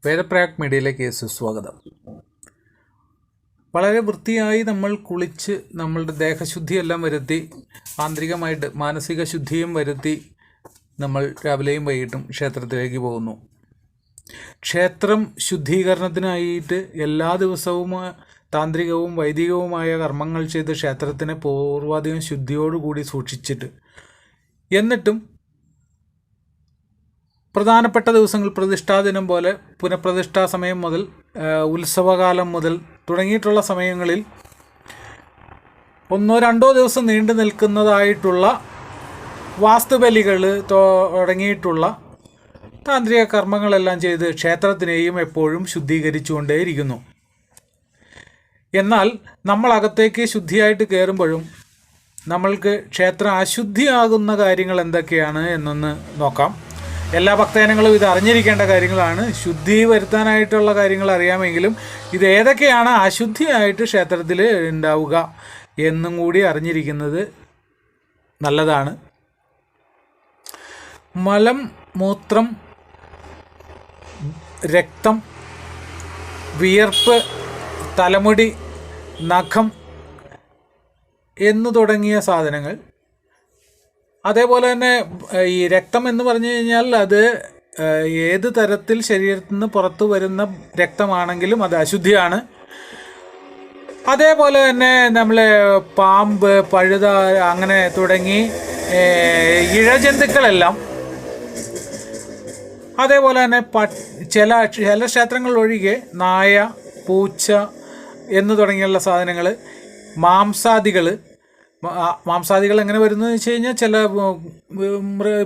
വേദപ്രയാഗ് മീഡിയയിലേക്ക് സ്വാഗതം. വളരെ വൃത്തിയായി നമ്മൾ കുളിച്ച് നമ്മളുടെ ദേഹശുദ്ധിയെല്ലാം വരുത്തി, ആന്തരികമായിട്ട് മാനസിക ശുദ്ധിയും വരുത്തി നമ്മൾ രാവിലെയും വൈകിട്ടും ക്ഷേത്രത്തിലേക്ക് പോകുന്നു. ക്ഷേത്രം ശുദ്ധീകരണത്തിനായിട്ട് എല്ലാ ദിവസവും താന്ത്രികവും വൈദികവുമായ കർമ്മങ്ങൾ ചെയ്ത് ക്ഷേത്രത്തിനെ പൂർവാധികം ശുദ്ധിയോടുകൂടി സൂക്ഷിച്ചിട്ട്, എന്നിട്ടും പ്രധാനപ്പെട്ട ദിവസങ്ങൾ പ്രതിഷ്ഠാ ദിനം പോലെ പുനഃപ്രതിഷ്ഠാ സമയം മുതൽ ഉത്സവകാലം മുതൽ തുടങ്ങിയിട്ടുള്ള സമയങ്ങളിൽ 1-2 ദിവസം നീണ്ടു നിൽക്കുന്നതായിട്ടുള്ള വാസ്തുബലികൾ തുടങ്ങിയിട്ടുള്ള താന്ത്രിക കർമ്മങ്ങളെല്ലാം ചെയ്ത് ക്ഷേത്രത്തിനെയും എപ്പോഴും ശുദ്ധീകരിച്ചുകൊണ്ടേയിരിക്കുന്നു. എന്നാൽ നമ്മൾ അകത്തേക്ക് ശുദ്ധിയായിട്ട് കയറുമ്പോഴും നമ്മൾക്ക് ക്ഷേത്രം അശുദ്ധിയാകുന്ന കാര്യങ്ങൾ എന്തൊക്കെയാണ് എന്നൊന്ന് നോക്കാം. എല്ലാ ഭക്തജനങ്ങളും ഇത് അറിഞ്ഞിരിക്കേണ്ട കാര്യങ്ങളാണ്. ശുദ്ധി വരുത്താനായിട്ടുള്ള കാര്യങ്ങൾ അറിയാമെങ്കിലും ഇത് ഏതൊക്കെയാണ് അശുദ്ധിയായിട്ട് ക്ഷേത്രത്തിൽ ഉണ്ടാവുക എന്നും കൂടി അറിഞ്ഞിരിക്കുന്നത് നല്ലതാണ്. മലം, മൂത്രം, രക്തം, വിയർപ്പ്, തലമുടി, നഖം എന്നു തുടങ്ങിയ സാധനങ്ങൾ. അതേപോലെ തന്നെ ഈ രക്തം എന്ന് പറഞ്ഞു കഴിഞ്ഞാൽ അത് ഏത് തരത്തിൽ ശരീരത്തിൽ നിന്ന് പുറത്തു വരുന്ന രക്തമാണെങ്കിലും അത് അശുദ്ധിയാണ്. അതേപോലെ തന്നെ നമ്മൾ പാമ്പ്, പഴുത അങ്ങനെ തുടങ്ങി ഇഴജന്തുക്കളെല്ലാം, അതേപോലെ തന്നെ ചില ക്ഷേത്രങ്ങൾ ഒഴികെ നായ, പൂച്ച എന്ന് തുടങ്ങിയുള്ള സാധനങ്ങൾ, മാംസാദികൾ എങ്ങനെ വരുന്നതെന്ന് വെച്ച് കഴിഞ്ഞാൽ ചില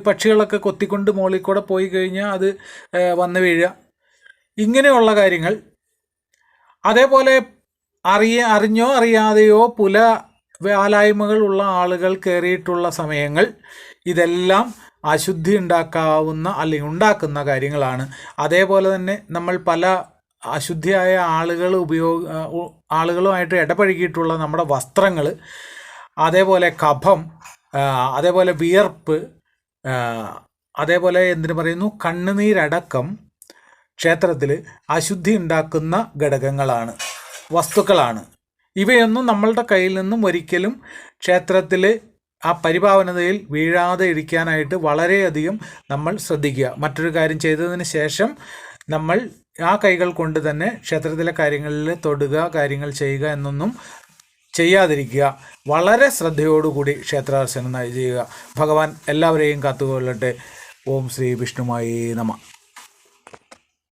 പക്ഷികളൊക്കെ കൊത്തിക്കൊണ്ട് മുകളിൽ കൂടെ പോയി കഴിഞ്ഞാൽ അത് വന്ന് വീഴുക, ഇങ്ങനെയുള്ള കാര്യങ്ങൾ. അതേപോലെ അറിഞ്ഞോ അറിയാതെയോ ആലായ്മകൾ ഉള്ള ആളുകൾ കയറിയിട്ടുള്ള സമയങ്ങൾ, ഇതെല്ലാം അശുദ്ധി ഉണ്ടാക്കാവുന്ന അല്ലെങ്കിൽ ഉണ്ടാക്കുന്ന കാര്യങ്ങളാണ്. അതേപോലെ തന്നെ നമ്മൾ പല അശുദ്ധിയായ ആളുകളുമായിട്ട് ഇടപഴകിയിട്ടുള്ള നമ്മുടെ വസ്ത്രങ്ങൾ, അതേപോലെ കഫം, അതേപോലെ വിയർപ്പ്, അതേപോലെ എന്തിനു പറയുന്നു കണ്ണുനീരടക്കം ക്ഷേത്രത്തിൽ അശുദ്ധി ഉണ്ടാക്കുന്ന ഘടകങ്ങളാണ്, വസ്തുക്കളാണ്. ഇവയൊന്നും നമ്മളുടെ കയ്യിൽ നിന്നും ഒരിക്കലും ക്ഷേത്രത്തിൽ ആ പരിപാവനതയിൽ വീഴാതെ ഇരിക്കാനായിട്ട് വളരെയധികം നമ്മൾ ശ്രദ്ധിക്കുക. മറ്റൊരു കാര്യം ചെയ്തതിന് ശേഷം നമ്മൾ ആ കൈകൾ കൊണ്ട് തന്നെ ക്ഷേത്രത്തിലെ കാര്യങ്ങളിൽ തൊടുക, കാര്യങ്ങൾ ചെയ്യുക എന്നൊന്നും ചെയ്യാതിരിക്കുക. വളരെ ശ്രദ്ധയോടുകൂടി ക്ഷേത്രദർശനം ചെയ്യുക. ഭഗവാൻ എല്ലാവരെയും കാത്തുകൊള്ളട്ടെ. ഓം ശ്രീ വിഷ്ണുമായി നമഃ.